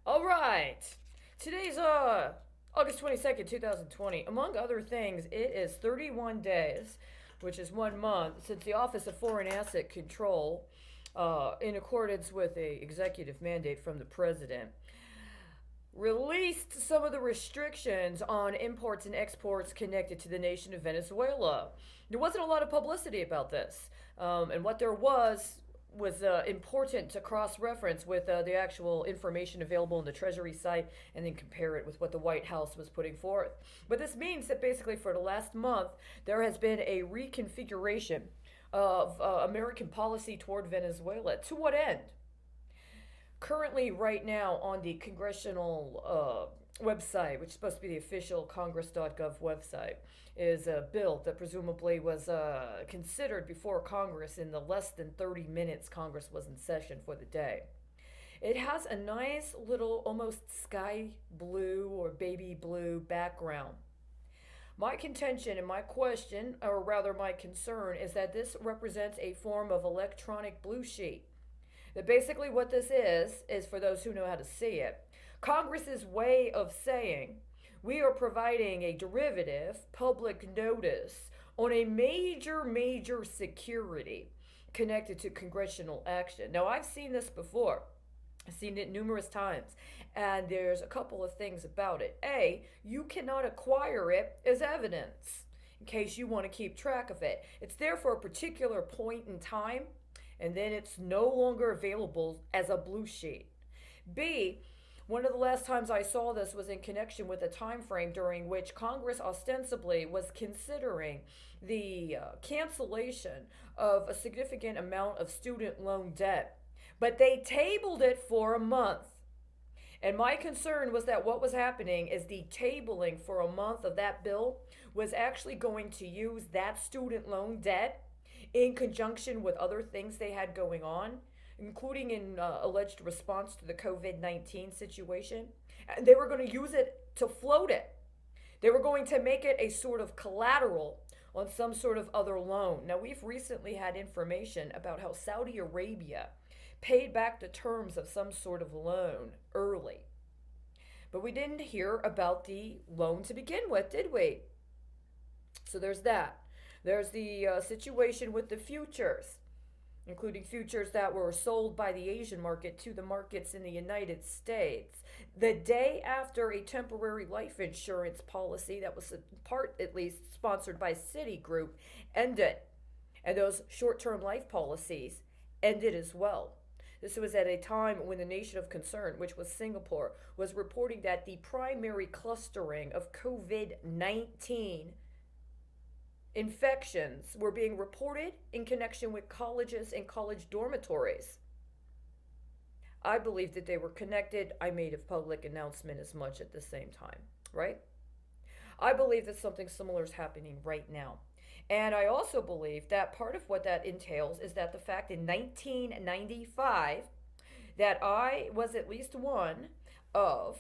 All right. Today's August 22nd, 2020. Among other things, it is 31 days, which is 1 month, since the Office of Foreign Asset Control, in accordance with a executive mandate from the president, released some of the restrictions on imports and exports connected to the nation of Venezuela. There wasn't a lot of publicity about this, and what there was important to cross reference with the actual information available on the Treasury site and then compare it with what the White House was putting forth. But this means that basically for the last month, there has been a reconfiguration of American policy toward Venezuela. To what end? Currently, right now, on the congressional website, which is supposed to be the official congress.gov website, is a bill that presumably was considered before Congress in the less than 30 minutes Congress was in session for the day. It has a nice little almost sky blue or baby blue background. My contention and my question, or rather my concern, is that this represents a form of electronic blue sheet. That basically what this is for those who know how to see it, Congress's way of saying we are providing a derivative public notice on a major security connected to congressional action. Now, I've seen this before. I've seen it numerous times, and there's a couple of things about it. A, you cannot acquire it as evidence in case you want to keep track of it. It's there for a particular point in time, and then it's no longer available as a blue sheet. B, one of the last times I saw this was in connection with a time frame during which Congress ostensibly was considering the cancellation of a significant amount of student loan debt. But they tabled it for a month. And my concern was that what was happening is the tabling for a month of that bill was actually going to use that student loan debt in conjunction with other things they had going on, including in alleged response to the COVID-19 situation. And they were going to use it to float it. They were going to make it a sort of collateral on some sort of other loan. Now, we've recently had information about how Saudi Arabia paid back the terms of some sort of loan early. But we didn't hear about the loan to begin with, did we? So there's that. There's the situation with the futures, including futures that were sold by the Asian market to the markets in the United States. The day after a temporary life insurance policy that was in part, at least, sponsored by Citigroup ended. And those short-term life policies ended as well. This was at a time when the nation of concern, which was Singapore, was reporting that the primary clustering of COVID-19 infections were being reported in connection with colleges and college dormitories. I believe that they were connected. I made a public announcement as much at the same time, right? I believe that something similar is happening right now. And I also believe that part of what that entails is that the fact in 1995 that I was at least one of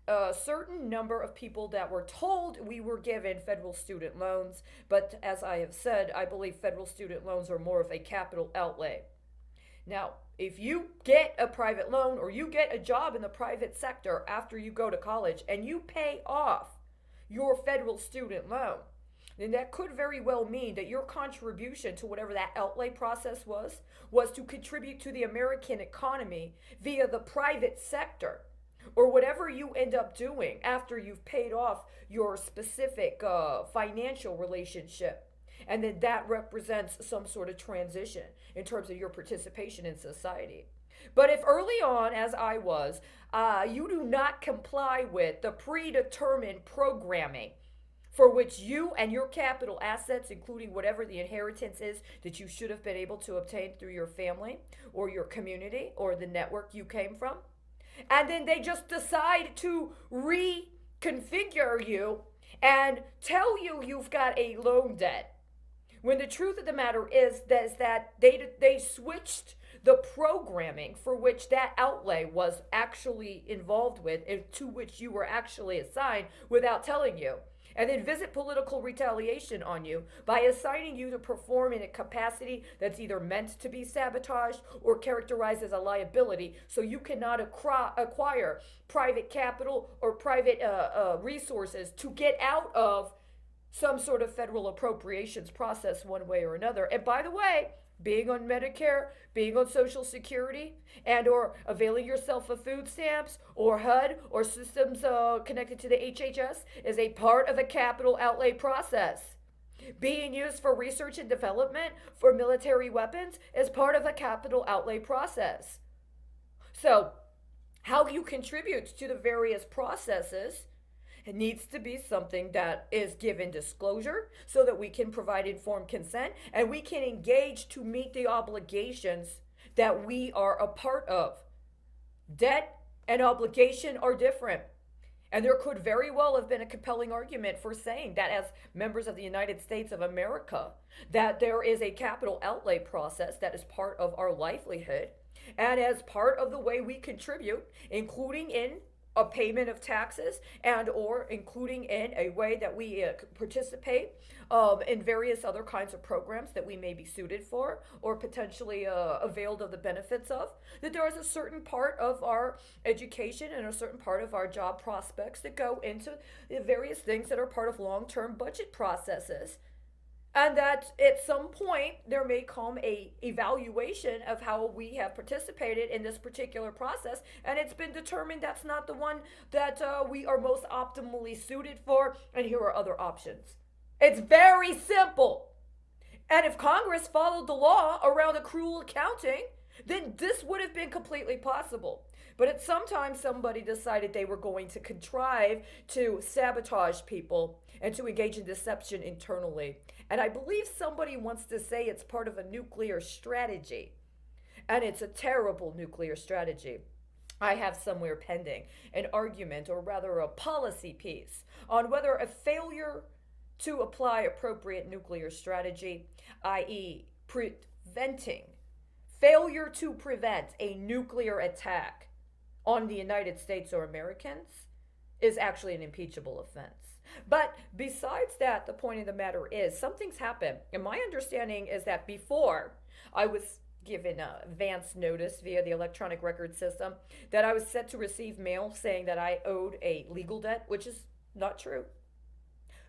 a certain number of people that were told we were given federal student loans. But as I have said, I believe federal student loans are more of a capital outlay. Now, if you get a private loan or you get a job in the private sector after you go to college and you pay off your federal student loan, then that could very well mean that your contribution to whatever that outlay process was to contribute to the American economy via the private sector, or whatever you end up doing after you've paid off your specific financial relationship. And then that represents some sort of transition in terms of your participation in society. But if early on, as I was, you do not comply with the predetermined programming for which you and your capital assets, including whatever the inheritance is that you should have been able to obtain through your family or your community or the network you came from, and then they just decide to reconfigure you and tell you you've got a loan debt, when the truth of the matter is that they switched the programming for which that outlay was actually involved with and to which you were actually assigned without telling you. and then visit political retaliation on you by assigning you to perform in a capacity that's either meant to be sabotaged or characterized as a liability, so you cannot acquire private capital or private resources to get out of some sort of federal appropriations process one way or another. And by the way, being on Medicare, being on Social Security, and or availing yourself of food stamps or HUD or systems connected to the HHS is a part of a capital outlay process. Being used for research and development for military weapons is part of a capital outlay process. So, how you contribute to the various processes, it needs to be something that is given disclosure so that we can provide informed consent and we can engage to meet the obligations that we are a part of. Debt and obligation are different. And there could very well have been a compelling argument for saying that as members of the United States of America, that there is a capital outlay process that is part of our livelihood and as part of the way we contribute, including in a payment of taxes and or including in a way that we participate in various other kinds of programs that we may be suited for or potentially availed of the benefits of, that there is a certain part of our education and a certain part of our job prospects that go into the various things that are part of long-term budget processes. And that at some point there may come a evaluation of how we have participated in this particular process, and it's been determined that's not the one that we are most optimally suited for, and here are other options. It's very simple. And if Congress followed the law around accrual accounting, then this would have been completely possible. But at some time, somebody decided they were going to contrive to sabotage people and to engage in deception internally. And I believe somebody wants to say it's part of a nuclear strategy. And it's a terrible nuclear strategy. I have somewhere pending an argument, or rather a policy piece, on whether a failure to apply appropriate nuclear strategy, i.e. failure to prevent a nuclear attack on the United States or Americans, is actually an impeachable offense. But besides that, the point of the matter is something's happened. And my understanding is that before I was given advance notice via the electronic record system that I was set to receive mail saying that I owed a legal debt, which is not true.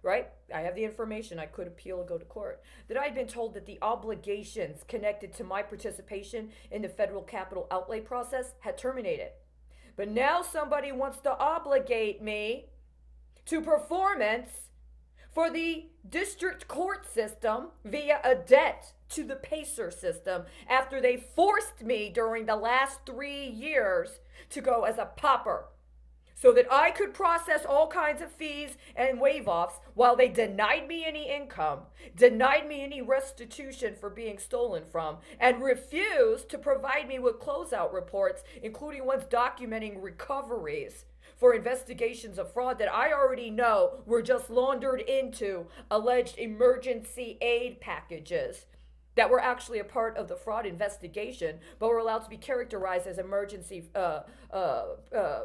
Right? I have the information. I could appeal and go to court. That I had been told that the obligations connected to my participation in the federal capital outlay process had terminated. But now somebody wants to obligate me to performance for the district court system via a debt to the PACER system after they forced me during the last 3 years to go as a pauper so that I could process all kinds of fees and waive-offs while they denied me any income, denied me any restitution for being stolen from, and refused to provide me with closeout reports, including ones documenting recoveries for investigations of fraud that I already know were just laundered into alleged emergency aid packages that were actually a part of the fraud investigation, but were allowed to be characterized as emergency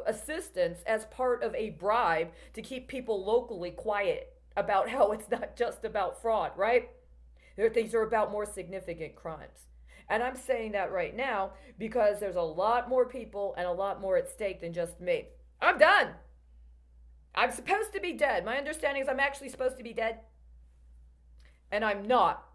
assistance as part of a bribe to keep people locally quiet about how it's not just about fraud, right? These are about more significant crimes. And I'm saying that right now because there's a lot more people and a lot more at stake than just me. I'm done. I'm supposed to be dead. My understanding is I'm actually supposed to be dead. And I'm not.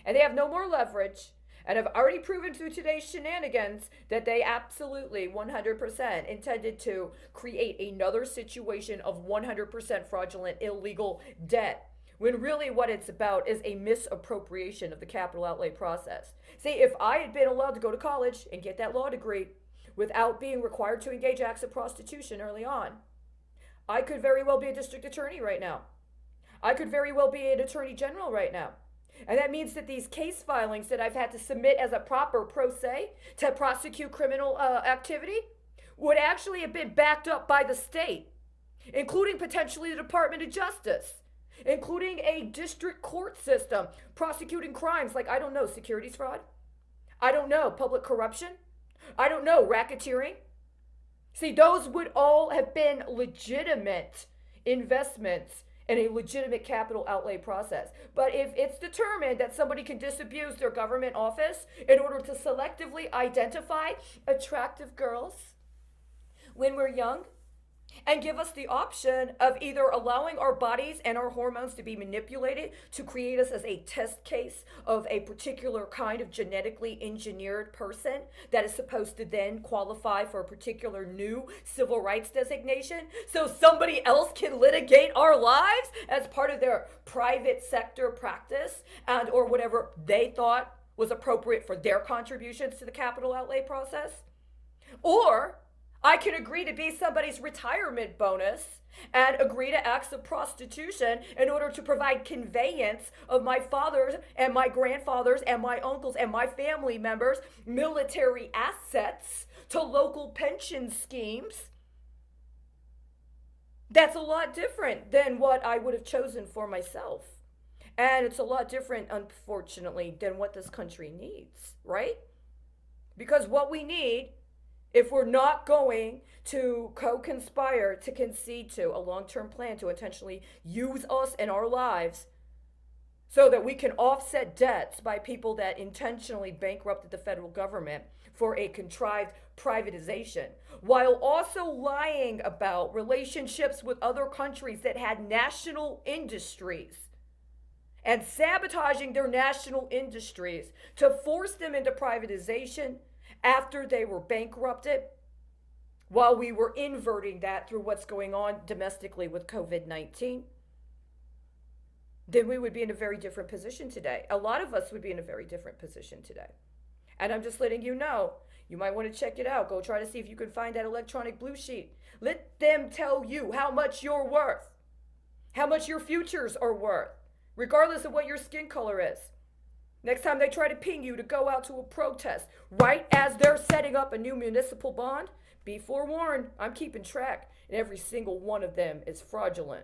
And they have no more leverage, and have already proven through today's shenanigans that they absolutely 100% intended to create another situation of 100% fraudulent illegal debt, when really what it's about is a misappropriation of the capital outlay process. See, if I had been allowed to go to college and get that law degree without being required to engage acts of prostitution early on, I could very well be a district attorney right now. I could very well be an attorney general right now. And that means that these case filings that I've had to submit as a proper pro se to prosecute criminal activity would actually have been backed up by the state, including potentially the Department of Justice, including a district court system prosecuting crimes like, I don't know, securities fraud. I don't know, public corruption. I don't know, racketeering. See, those would all have been legitimate investments and a legitimate capital outlay process. But if it's determined that somebody can disabuse their government office in order to selectively identify attractive girls when we're young, and give us the option of either allowing our bodies and our hormones to be manipulated to create us as a test case of a particular kind of genetically engineered person that is supposed to then qualify for a particular new civil rights designation, so somebody else can litigate our lives as part of their private sector practice and or whatever they thought was appropriate for their contributions to the capital outlay process. Or I can agree to be somebody's retirement bonus and agree to acts of prostitution in order to provide conveyance of my father's and my grandfather's and my uncles and my family members' military assets to local pension schemes. That's a lot different than what I would have chosen for myself. And it's a lot different, unfortunately, than what this country needs, right? Because what we need, if we're not going to co-conspire to concede to a long-term plan to intentionally use us in our lives so that we can offset debts by people that intentionally bankrupted the federal government for a contrived privatization, while also lying about relationships with other countries that had national industries and sabotaging their national industries to force them into privatization after they were bankrupted, while we were inverting that through what's going on domestically with COVID-19, then we would be in a very different position today. A lot of us would be in a very different position today. And I'm just letting you know, you might want to check it out. Go try to see if you can find that electronic blue sheet. Let them tell you how much you're worth, how much your futures are worth, regardless of what your skin color is. Next time they try to ping you to go out to a protest, right as they're setting up a new municipal bond, be forewarned, I'm keeping track, and every single one of them is fraudulent.